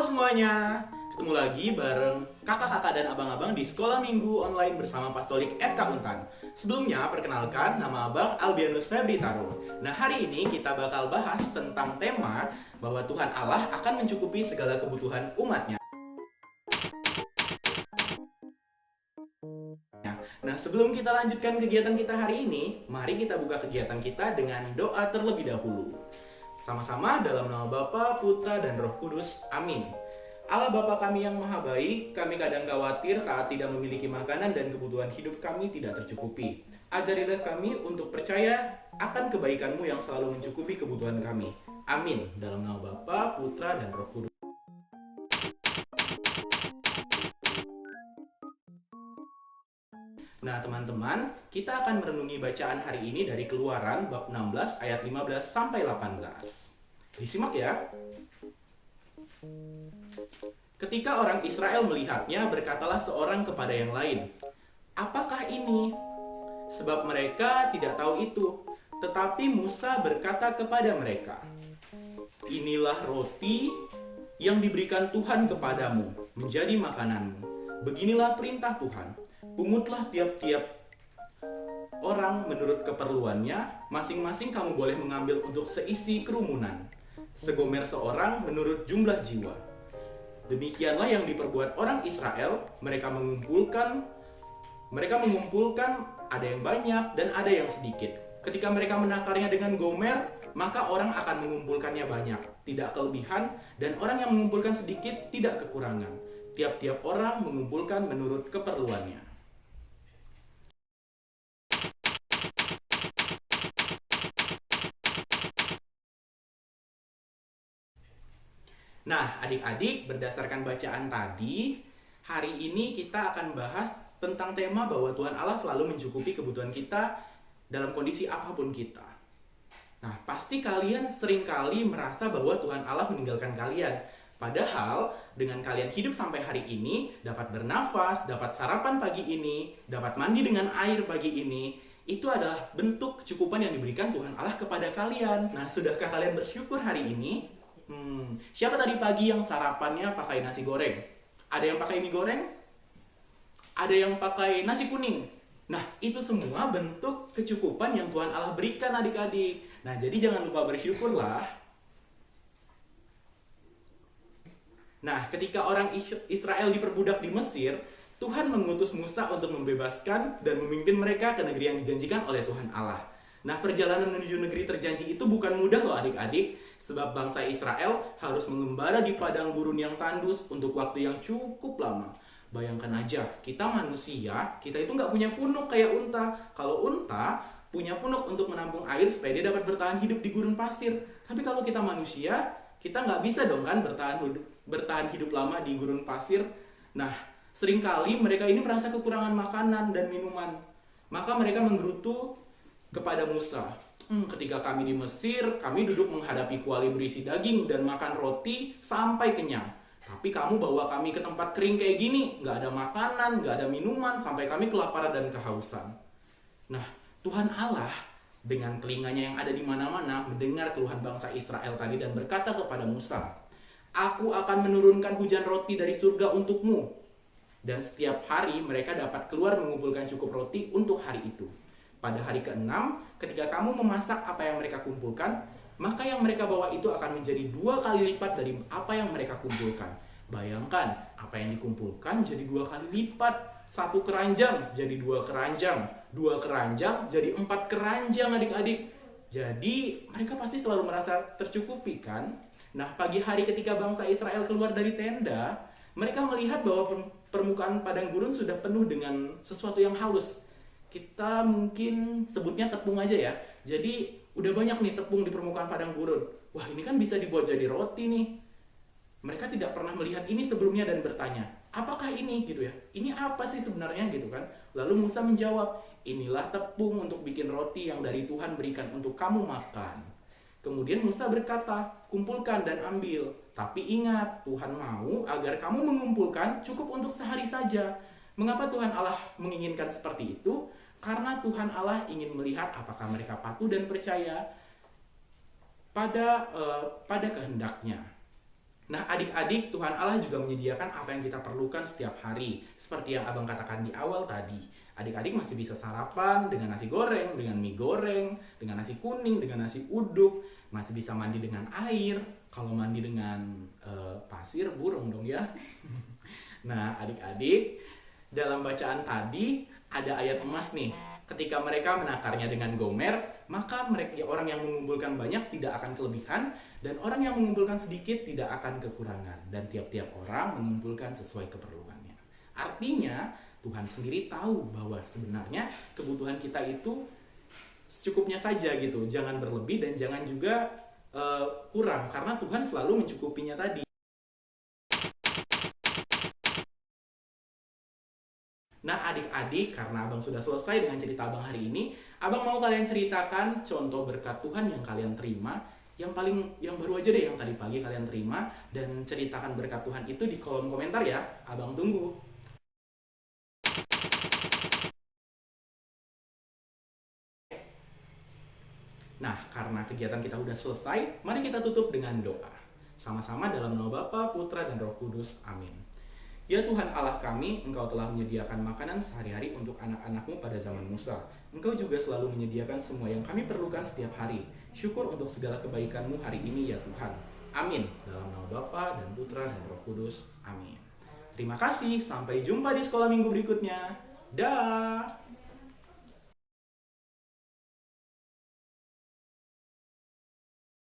semuanya, ketemu lagi bareng kakak-kakak dan abang-abang di Sekolah Minggu Online bersama Pastolik FK Untan. Sebelumnya, perkenalkan nama Abang Albianus Febri Taro. Nah, hari ini kita bakal bahas tentang tema bahwa Tuhan Allah akan mencukupi segala kebutuhan umatnya. Nah, sebelum kita lanjutkan kegiatan kita hari ini, mari kita buka kegiatan kita dengan doa terlebih dahulu. Sama-sama dalam nama Bapa, Putra, dan Roh Kudus. Amin. Allah Bapa kami yang maha baik, kami kadang khawatir saat tidak memiliki makanan dan kebutuhan hidup kami tidak tercukupi. Ajarilah kami untuk percaya akan kebaikan-Mu yang selalu mencukupi kebutuhan kami. Amin. Dalam nama Bapa, Putra, dan Roh Kudus. Nah teman-teman, kita akan merenungi bacaan hari ini dari Keluaran bab 16 ayat 15 sampai 18. Disimak ya. Ketika orang Israel melihatnya, berkatalah seorang kepada yang lain, "Apakah ini?" Sebab mereka tidak tahu itu. Tetapi Musa berkata kepada mereka, "Inilah roti yang diberikan Tuhan kepadamu menjadi makananmu. Beginilah perintah Tuhan. Pungutlah tiap-tiap orang menurut keperluannya, masing-masing kamu boleh mengambil untuk seisi kerumunan. Segomer seorang menurut jumlah jiwa." Demikianlah yang diperbuat orang Israel, mereka mengumpulkan ada yang banyak dan ada yang sedikit. Ketika mereka menakarnya dengan gomer, maka orang akan mengumpulkannya banyak, tidak kelebihan, dan orang yang mengumpulkan sedikit tidak kekurangan. Tiap-tiap orang mengumpulkan menurut keperluannya. Nah, adik-adik, berdasarkan bacaan tadi, hari ini kita akan bahas tentang tema bahwa Tuhan Allah selalu mencukupi kebutuhan kita dalam kondisi apapun kita. Nah, pasti kalian seringkali merasa bahwa Tuhan Allah meninggalkan kalian. Padahal, dengan kalian hidup sampai hari ini, dapat bernafas, dapat sarapan pagi ini, dapat mandi dengan air pagi ini, itu adalah bentuk kecukupan yang diberikan Tuhan Allah kepada kalian. Nah, sudahkah kalian bersyukur hari ini? Siapa tadi pagi yang sarapannya pakai nasi goreng? Ada yang pakai mie goreng? Ada yang pakai nasi kuning? Nah, itu semua bentuk kecukupan yang Tuhan Allah berikan adik-adik. Nah, jadi jangan lupa bersyukurlah. Nah, ketika orang Israel diperbudak di Mesir, Tuhan mengutus Musa untuk membebaskan dan memimpin mereka ke negeri yang dijanjikan oleh Tuhan Allah. Nah, perjalanan menuju negeri terjanji itu bukan mudah loh adik-adik, sebab bangsa Israel harus mengembara di padang gurun yang tandus untuk waktu yang cukup lama. Bayangkan aja, kita manusia, kita itu nggak punya punuk kayak unta. Kalau unta punya punuk untuk menampung air supaya dia dapat bertahan hidup di gurun pasir. Tapi kalau kita manusia, kita nggak bisa dong kan bertahan hidup lama di gurun pasir. Nah, seringkali mereka ini merasa kekurangan makanan dan minuman. Maka mereka menggerutu kepada Musa, "Ketika kami di Mesir, kami duduk menghadapi kuali berisi daging dan makan roti sampai kenyang. Tapi kamu bawa kami ke tempat kering kayak gini, nggak ada makanan, nggak ada minuman, sampai kami kelaparan dan kehausan." Nah, Tuhan Allah dengan telinganya yang ada di mana-mana mendengar keluhan bangsa Israel tadi dan berkata kepada Musa, "Aku akan menurunkan hujan roti dari surga untukmu." Dan setiap hari mereka dapat keluar mengumpulkan cukup roti untuk hari itu. Pada hari ke-6, ketika kamu memasak apa yang mereka kumpulkan, maka yang mereka bawa itu akan menjadi 2 kali lipat dari apa yang mereka kumpulkan. Bayangkan, apa yang dikumpulkan jadi 2 kali lipat. 1 keranjang jadi 2 keranjang. 2 keranjang jadi 4 keranjang adik-adik. Jadi mereka pasti selalu merasa tercukupi kan? Nah, pagi hari ketika bangsa Israel keluar dari tenda, mereka melihat bahwa permukaan padang gurun sudah penuh dengan sesuatu yang halus. Kita mungkin sebutnya tepung aja ya. Jadi udah banyak nih tepung di permukaan padang gurun. Wah, ini kan bisa dibuat jadi roti nih. Mereka tidak pernah melihat ini sebelumnya dan bertanya, "Apakah ini?" gitu ya. "Ini apa sih sebenarnya?" gitu kan. Lalu Musa menjawab, "Inilah tepung untuk bikin roti yang dari Tuhan berikan untuk kamu makan." Kemudian Musa berkata, "Kumpulkan dan ambil. Tapi ingat, Tuhan mau agar kamu mengumpulkan cukup untuk sehari saja." Mengapa Tuhan Allah menginginkan seperti itu? Karena Tuhan Allah ingin melihat apakah mereka patuh dan percaya pada kehendaknya. Nah, adik-adik, Tuhan Allah juga menyediakan apa yang kita perlukan setiap hari. Seperti yang Abang katakan di awal tadi. Adik-adik masih bisa sarapan dengan nasi goreng, dengan mie goreng, dengan nasi kuning, dengan nasi uduk. Masih bisa mandi dengan air. Kalau mandi dengan pasir, burung dong ya. Nah, adik-adik, dalam bacaan tadi ada ayat emas nih. Ketika mereka menakarnya dengan Gomer, maka mereka orang yang mengumpulkan banyak tidak akan kelebihan, dan orang yang mengumpulkan sedikit tidak akan kekurangan. Dan tiap-tiap orang mengumpulkan sesuai keperluannya. Artinya, Tuhan sendiri tahu bahwa sebenarnya kebutuhan kita itu secukupnya saja gitu. Jangan berlebih dan jangan juga kurang, karena Tuhan selalu mencukupinya tadi. Nah, adik-adik, karena Abang sudah selesai dengan cerita Abang hari ini, Abang mau kalian ceritakan contoh berkat Tuhan yang kalian terima, yang baru aja deh yang tadi pagi kalian terima, dan ceritakan berkat Tuhan itu di kolom komentar ya. Abang tunggu. Nah, karena kegiatan kita udah selesai, mari kita tutup dengan doa. Sama-sama dalam nama Bapa, Putra, dan Roh Kudus. Amin. Ya Tuhan Allah kami, Engkau telah menyediakan makanan sehari-hari untuk anak-anak-Mu pada zaman Musa. Engkau juga selalu menyediakan semua yang kami perlukan setiap hari. Syukur untuk segala kebaikan-Mu hari ini ya Tuhan. Amin. Dalam nama Bapa dan Putra dan Roh Kudus. Amin. Terima kasih. Sampai jumpa di sekolah minggu berikutnya. Dah.